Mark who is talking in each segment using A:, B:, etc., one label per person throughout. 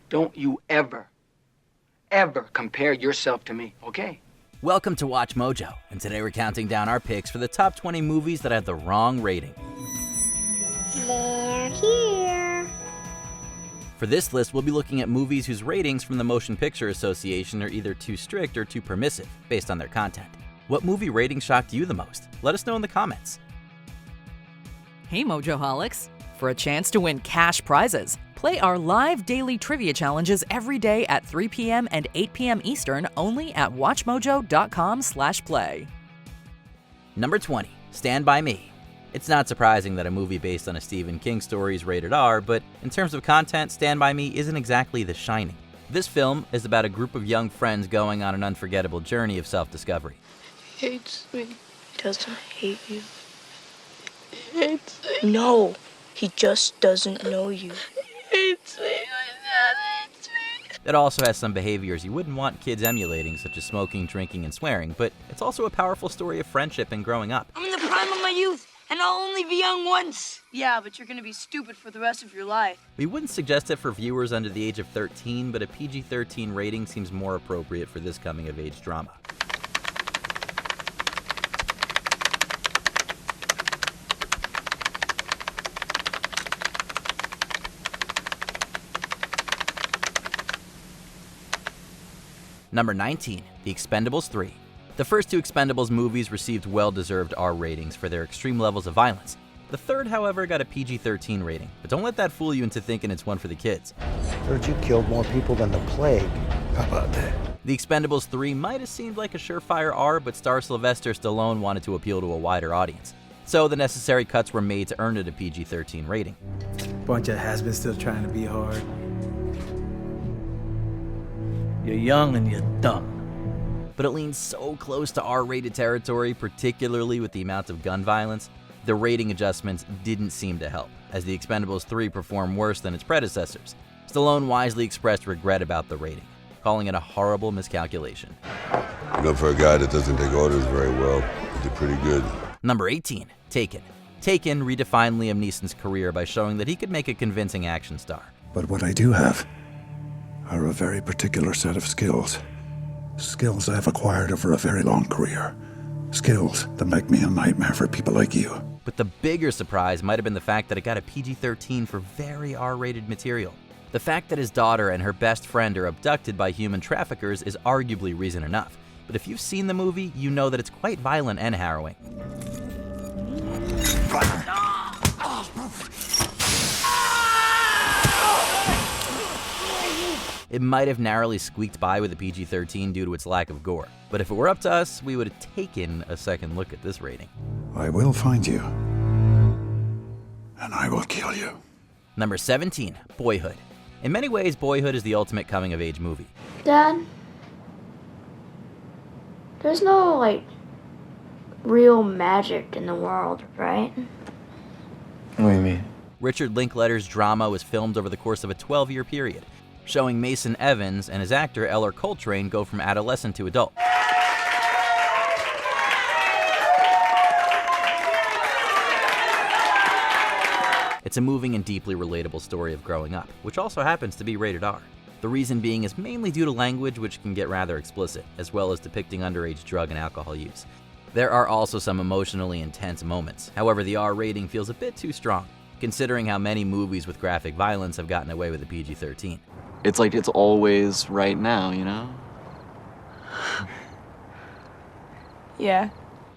A: Don't you ever compare yourself to me, okay?
B: Welcome to Watch Mojo, and today we're counting down our picks for the top 20 movies that had the wrong rating.
C: They're here.
B: For this list, we'll be looking at movies whose ratings from the Motion Picture Association are either too strict or too permissive, based on their content. What movie rating shocked you the most? Let us know in the comments.
D: Hey Mojoholics! For a chance to win cash prizes, play our live daily trivia challenges every day at 3 p.m. and 8 p.m. Eastern only at WatchMojo.com/play.
B: Number 20, Stand By Me. It's not surprising that a movie based on a Stephen King story is rated R, but in terms of content, Stand By Me isn't exactly The Shining. This film is about a group of young friends going on an unforgettable journey of self-discovery.
E: He hates me.
F: He doesn't hate you.
E: He hates me.
F: No, he just doesn't know you.
E: He hates me. My dad hates me.
B: It also has some behaviors you wouldn't want kids emulating, such as smoking, drinking, and swearing, but it's also a powerful story of friendship and growing up.
G: I'm in the prime of my youth, and I'll only be young once.
E: Yeah, but you're gonna be stupid for the rest of your life.
B: We wouldn't suggest it for viewers under the age of 13, but a PG-13 rating seems more appropriate for this coming-of-age drama. Number 19, The Expendables 3. The first two Expendables movies received well-deserved R ratings for their extreme levels of violence. The third, however, got a PG-13 rating, but don't let that fool you into thinking it's one for the kids.
H: Heard you killed more people than the plague. How about that?
B: The Expendables 3 might have seemed like a surefire R, but star Sylvester Stallone wanted to appeal to a wider audience. So the necessary cuts were made to earn it a PG-13 rating.
I: Bunch of has-beens still trying to be hard. You're young and you're dumb.
B: But it leans so close to R-rated territory, particularly with the amount of gun violence, the rating adjustments didn't seem to help, as The Expendables 3 performed worse than its predecessors. Stallone wisely expressed regret about the rating, calling it a horrible miscalculation.
J: You know, for a guy that doesn't take orders very well, he did pretty good.
B: Number 18, Taken. Taken redefined Liam Neeson's career by showing that he could make a convincing action star.
K: But what I do have are a very particular set of skills. Skills I've acquired over a very long career. Skills that make me a nightmare for people like you.
B: But the bigger surprise might have been the fact that it got a PG-13 for very R-rated material. The fact that his daughter and her best friend are abducted by human traffickers is arguably reason enough. But if you've seen the movie, you know that it's quite violent and harrowing. It might have narrowly squeaked by with a PG-13 due to its lack of gore. But if it were up to us, we would have taken a second look at this rating.
K: I will find you. And I will kill you.
B: Number 17, Boyhood. In many ways, Boyhood is the ultimate coming-of-age movie.
C: Dad, there's no, real magic in the world, right?
I: What do you mean?
B: Richard Linklater's drama was filmed over the course of a 12-year period, showing Mason Evans and his actor Eller Coltrane go from adolescent to adult. It's a moving and deeply relatable story of growing up, which also happens to be rated R. The reason being is mainly due to language, which can get rather explicit, as well as depicting underage drug and alcohol use. There are also some emotionally intense moments. However, the R rating feels a bit too strong, considering how many movies with graphic violence have gotten away with a PG-13.
L: It's like it's always right now, you know?
E: Yeah.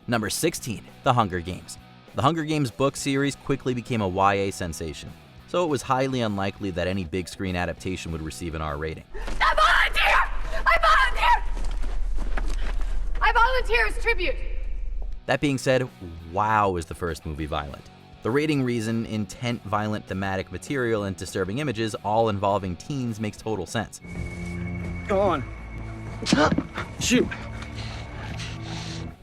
B: Number 16, The Hunger Games. The Hunger Games book series quickly became a YA sensation, so it was highly unlikely that any big screen adaptation would receive an R rating.
M: I volunteer! I volunteer! I volunteer as tribute!
B: That being said, wow is the first movie violent. The rating reason, intent, violent, thematic material, and disturbing images, all involving teens, makes total sense.
I: Go on. Shoot.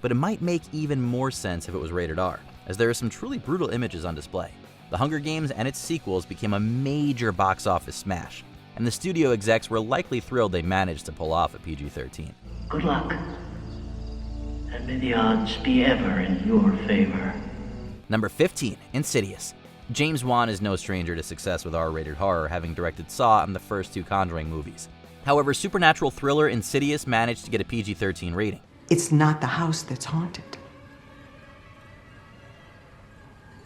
B: But it might make even more sense if it was rated R, as there are some truly brutal images on display. The Hunger Games and its sequels became a major box office smash, and the studio execs were likely thrilled they managed to pull off a PG-13.
N: Good luck, and may the odds be ever in your favor.
B: Number 15, Insidious. James Wan is no stranger to success with R-rated horror, having directed Saw and the first 2 Conjuring movies. However, supernatural thriller Insidious managed to get a PG-13 rating.
N: It's not the house that's haunted.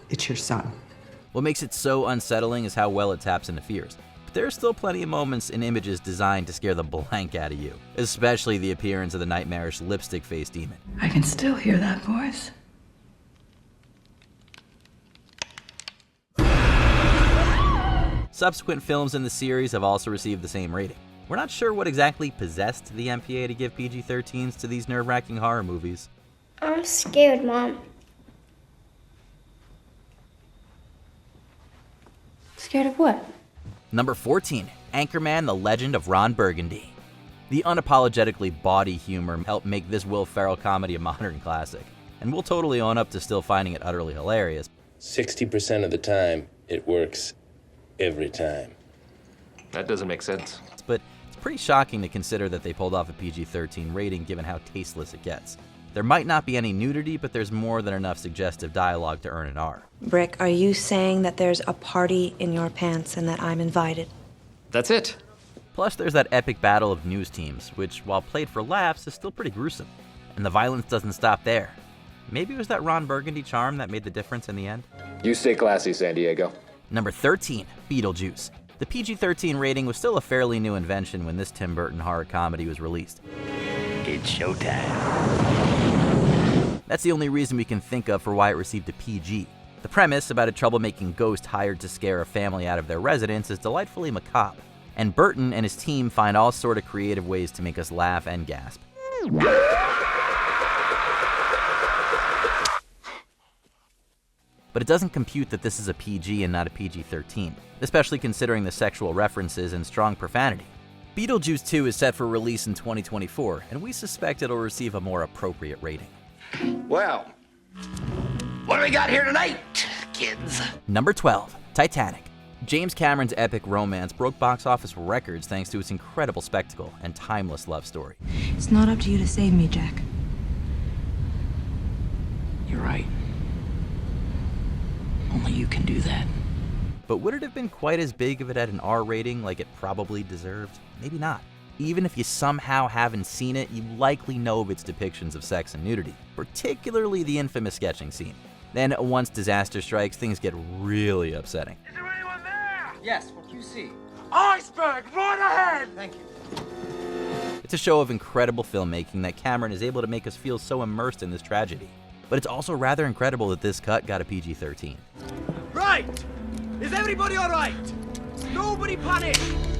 N: It's your son.
B: What makes it so unsettling is how well it taps into fears. But there are still plenty of moments in images designed to scare the blank out of you, especially the appearance of the nightmarish lipstick-faced demon.
O: I can still hear that voice.
B: Subsequent films in the series have also received the same rating. We're not sure what exactly possessed the MPA to give PG-13s to these nerve-wracking horror movies.
C: I'm scared, Mom.
O: Scared of what?
B: Number 14, Anchorman: The Legend of Ron Burgundy. The unapologetically bawdy humor helped make this Will Ferrell comedy a modern classic, and we'll totally own up to still finding it utterly hilarious.
P: 60% of the time, it works every time.
Q: That doesn't make sense.
B: But it's pretty shocking to consider that they pulled off a PG-13 rating given how tasteless it gets. There might not be any nudity, but there's more than enough suggestive dialogue to earn an R.
R: Brick, are you saying that there's a party in your pants and that I'm invited?
Q: That's it.
B: Plus, there's that epic battle of news teams, which, while played for laughs, is still pretty gruesome. And the violence doesn't stop there. Maybe it was that Ron Burgundy charm that made the difference in the end?
Q: You stay classy, San Diego.
B: Number 13, Beetlejuice. The PG-13 rating was still a fairly new invention when this Tim Burton horror comedy was released.
A: It's showtime.
B: That's the only reason we can think of for why it received a PG. The premise about a troublemaking ghost hired to scare a family out of their residence is delightfully macabre, and Burton and his team find all sort of creative ways to make us laugh and gasp. But it doesn't compute that this is a PG and not a PG-13, especially considering the sexual references and strong profanity. Beetlejuice 2 is set for release in 2024, and we suspect it'll receive a more appropriate rating.
A: Well, what do we got here tonight, kids?
B: Number 12, Titanic. James Cameron's epic romance broke box office records thanks to its incredible spectacle and timeless love story.
O: It's not up to you to save me, Jack.
A: You're right. Only you can do that.
B: But would it have been quite as big if it had an R rating like it probably deserved? Maybe not. Even if you somehow haven't seen it, you likely know of its depictions of sex and nudity, particularly the infamous sketching scene. Then, once disaster strikes, things get really upsetting.
A: Is there anyone there?
I: Yes, what do you see?
A: Iceberg, right ahead!
I: Thank you.
B: It's a show of incredible filmmaking that Cameron is able to make us feel so immersed in this tragedy. But it's also rather incredible that this cut got a PG-13.
I: Right! Is everybody all right? Nobody panic!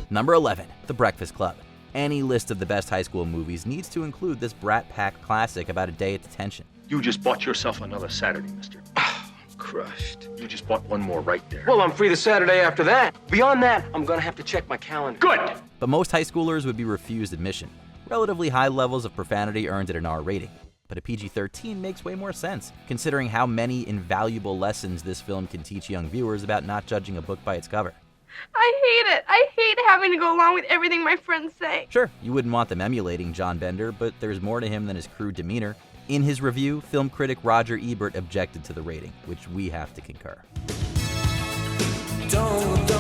B: Number 11, The Breakfast Club. Any list of the best high school movies needs to include this Brat Pack classic about a day at detention.
S: You just bought yourself another Saturday, mister.
A: Crushed.
S: You just bought one more right there.
A: Well, I'm free the Saturday after that. Beyond that, I'm gonna have to check my calendar.
S: Good!
B: But most high schoolers would be refused admission. Relatively high levels of profanity earned it an R rating. But a PG-13 makes way more sense, considering how many invaluable lessons this film can teach young viewers about not judging a book by its cover.
E: I hate it. I hate having to go along with everything my friends say.
B: Sure, you wouldn't want them emulating John Bender, but there's more to him than his crude demeanor. In his review, film critic Roger Ebert objected to the rating, which we have to concur.
T: Don't you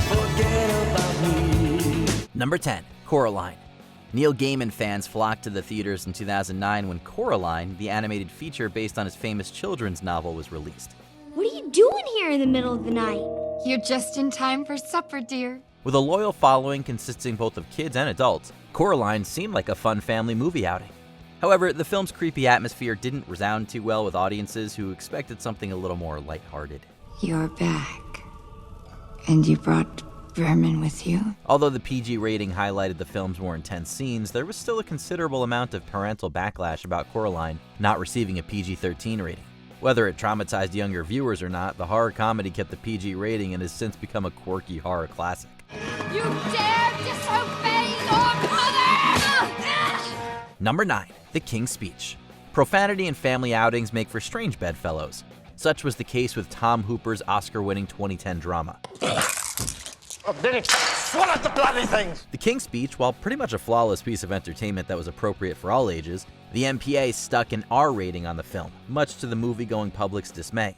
T: forget about me.
B: Number 10, Coraline. Neil Gaiman fans flocked to the theaters in 2009 when Coraline, the animated feature based on his famous children's novel, was released.
C: What are you doing here in the middle of the night?
M: You're just in time for supper, dear.
B: With a loyal following consisting both of kids and adults, Coraline seemed like a fun family movie outing. However, the film's creepy atmosphere didn't resound too well with audiences who expected something a little more lighthearted.
M: You're back. And you brought Vermin with you?
B: Although the PG rating highlighted the film's more intense scenes, there was still a considerable amount of parental backlash about Coraline not receiving a PG-13 rating. Whether it traumatized younger viewers or not, the horror comedy kept the PG rating and has since become a quirky horror classic.
M: You dare disobey your mother!
B: Number 9, The King's Speech. Profanity and family outings make for strange bedfellows. Such was the case with Tom Hooper's Oscar-winning 2010 drama.
I: Swallow the bloody things!
B: The King's Speech, while pretty much a flawless piece of entertainment that was appropriate for all ages, the MPA stuck an R rating on the film, much to the movie-going public's dismay.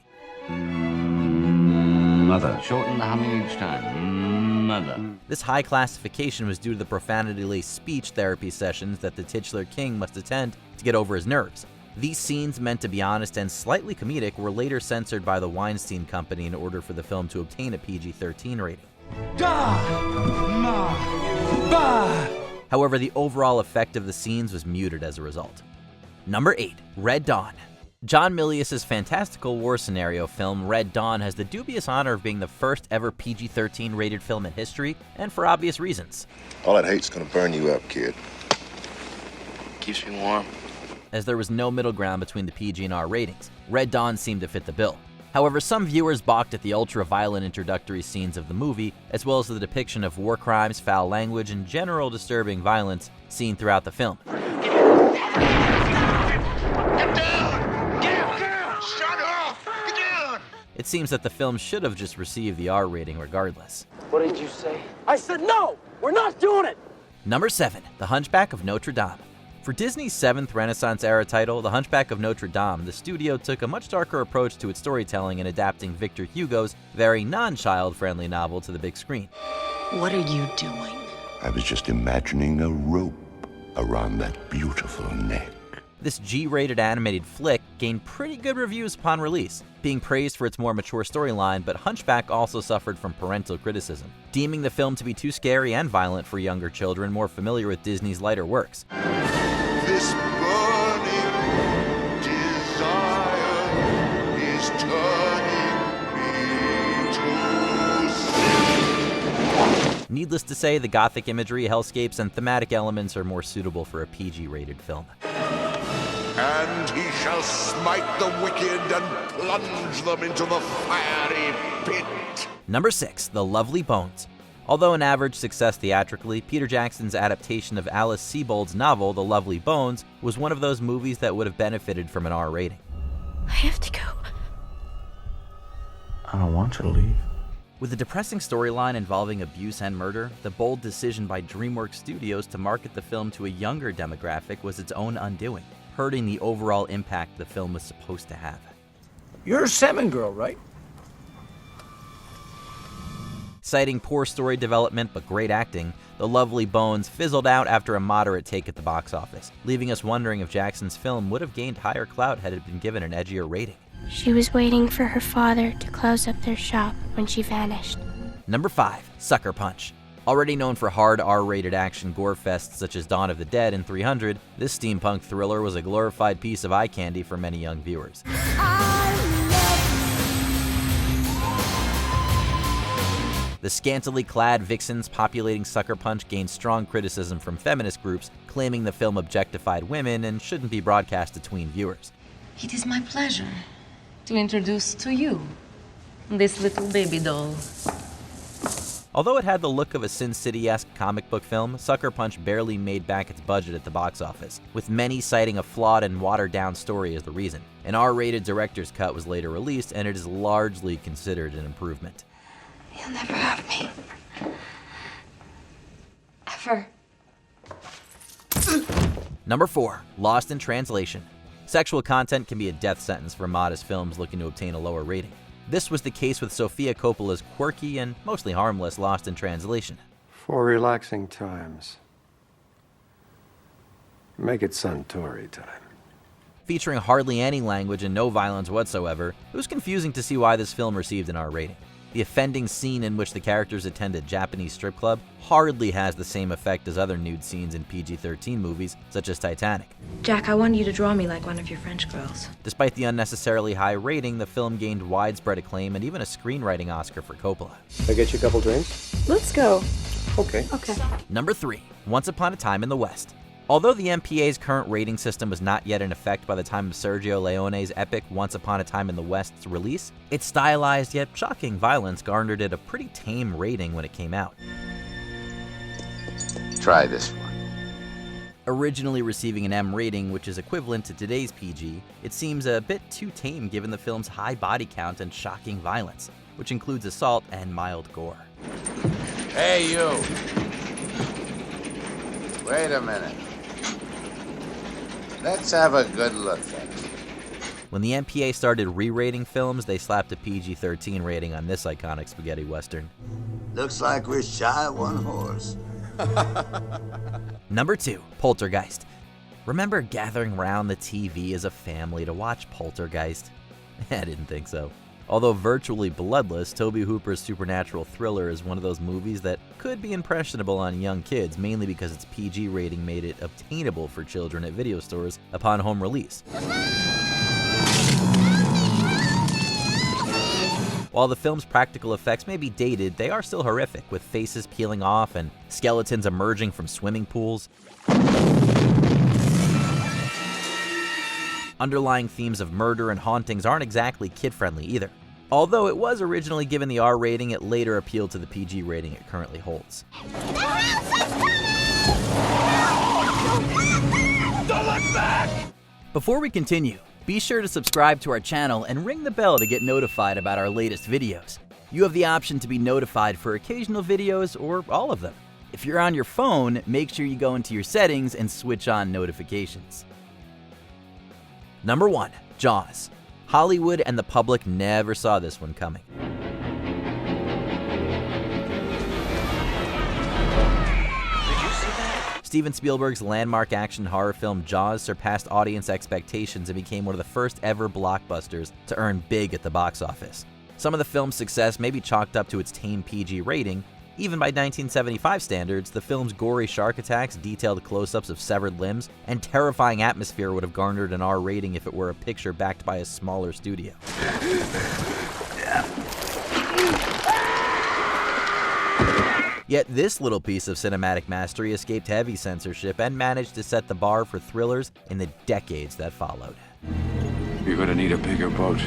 T: Mother. Shorten the humming each time. Mother.
B: This high classification was due to the profanity-laced speech therapy sessions that the titular king must attend to get over his nerves. These scenes, meant to be honest and slightly comedic, were later censored by the Weinstein Company in order for the film to obtain a PG-13 rating. However, the overall effect of the scenes was muted as a result. Number 8. Red Dawn. John Milius's fantastical war scenario film Red Dawn has the dubious honor of being the first ever PG-13 rated film in history, and for obvious reasons.
J: All that hate's gonna burn you up, kid.
A: Keeps me warm.
B: As there was no middle ground between the PG and R ratings, Red Dawn seemed to fit the bill. However, some viewers balked at the ultra-violent introductory scenes of the movie, as well as the depiction of war crimes, foul language, and general disturbing violence seen throughout the film. It seems that the film should have just received the R rating regardless.
I: What did you say? I said no! We're not doing it!
B: Number 7. The Hunchback of Notre Dame. For Disney's 7th Renaissance-era title, The Hunchback of Notre Dame, the studio took a much darker approach to its storytelling in adapting Victor Hugo's very non-child-friendly novel to the big screen.
G: What are you doing?
J: I was just imagining a rope around that beautiful neck.
B: This G-rated animated flick gained pretty good reviews upon release, being praised for its more mature storyline, but Hunchback also suffered from parental criticism, deeming the film to be too scary and violent for younger children more familiar with Disney's lighter works.
J: This burning desire is turning me to sin.
B: Needless to say, the gothic imagery, hellscapes, and thematic elements are more suitable for a PG-rated film.
J: And he shall smite the wicked and plunge them into the fiery pit.
B: Number 6. The Lovely Bones. Although an average success theatrically, Peter Jackson's adaptation of Alice Sebold's novel, The Lovely Bones, was one of those movies that would have benefited from an R rating.
O: I have to go.
K: I don't want you to leave.
B: With a depressing storyline involving abuse and murder, the bold decision by DreamWorks Studios to market the film to a younger demographic was its own undoing, hurting the overall impact the film was supposed to have.
I: You're a salmon girl, right?
B: Citing poor story development but great acting, The Lovely Bones fizzled out after a moderate take at the box office, leaving us wondering if Jackson's film would have gained higher clout had it been given an edgier rating.
C: She was waiting for her father to close up their shop when she vanished.
B: Number 5. Sucker Punch. Already known for hard R-rated action gore fests such as Dawn of the Dead and 300, this steampunk thriller was a glorified piece of eye candy for many young viewers. The scantily clad vixens populating Sucker Punch gained strong criticism from feminist groups, claiming the film objectified women and shouldn't be broadcast to tween viewers.
O: It is my pleasure to introduce to you this little baby doll.
B: Although it had the look of a Sin City-esque comic book film, Sucker Punch barely made back its budget at the box office, with many citing a flawed and watered-down story as the reason. An R-rated director's cut was later released, and it is largely considered an improvement.
O: You'll never have me. Ever.
B: Number 4. Lost in Translation. Sexual content can be a death sentence for modest films looking to obtain a lower rating. This was the case with Sofia Coppola's quirky and mostly harmless Lost in Translation.
U: For relaxing times, make it Suntory time.
B: Featuring hardly any language and no violence whatsoever, it was confusing to see why this film received an R rating. The offending scene in which the characters attend a Japanese strip club hardly has the same effect as other nude scenes in PG-13 movies, such as Titanic.
R: Jack, I want you to draw me like one of your French girls.
B: Despite the unnecessarily high rating, the film gained widespread acclaim and even a screenwriting Oscar for Coppola.
U: Can I get you a couple drinks?
M: Let's go.
U: Okay.
M: Okay.
B: Number 3. Once Upon a Time in the West. Although the MPA's current rating system was not yet in effect by the time of Sergio Leone's epic Once Upon a Time in the West's release, its stylized yet shocking violence garnered it a pretty tame rating when it came out.
A: Try this one.
B: Originally receiving an M rating, which is equivalent to today's PG, it seems a bit too tame given the film's high body count and shocking violence, which includes assault and mild gore.
D: Hey, you. Wait a minute. Let's have a good look at it.
B: When the MPA started re-rating films, they slapped a PG-13 rating on this iconic spaghetti western.
D: Looks like we're shy of one horse.
B: Number 2, Poltergeist. Remember gathering around the TV as a family to watch Poltergeist? I didn't think so. Although virtually bloodless, Tobe Hooper's supernatural thriller is one of those movies that could be impressionable on young kids, mainly because its PG rating made it obtainable for children at video stores upon home release. While the film's practical effects may be dated, they are still horrific, with faces peeling off and skeletons emerging from swimming pools. Underlying themes of murder and hauntings aren't exactly kid-friendly either. Although it was originally given the R rating, it later appealed to the PG rating it currently holds.
I: Don't look back!
B: Before we continue, be sure to subscribe to our channel and ring the bell to get notified about our latest videos. You have the option to be notified for occasional videos or all of them. If you're on your phone, make sure you go into your settings and switch on notifications. Number 1, Jaws. Hollywood and the public never saw this one coming. Steven Spielberg's landmark action horror film Jaws surpassed audience expectations and became one of the first ever blockbusters to earn big at the box office. Some of the film's success may be chalked up to its tame PG rating. Even by 1975 standards, the film's gory shark attacks, detailed close-ups of severed limbs, and terrifying atmosphere would have garnered an R rating if it were a picture backed by a smaller studio. Yet this little piece of cinematic mastery escaped heavy censorship and managed to set the bar for thrillers in the decades that followed.
K: You're gonna need a bigger boat.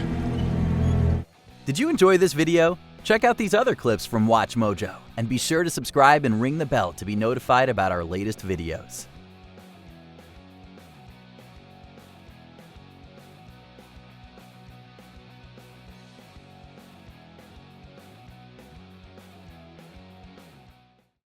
B: Did you enjoy this video? Check out these other clips from WatchMojo, and be sure to subscribe and ring the bell to be notified about our latest videos.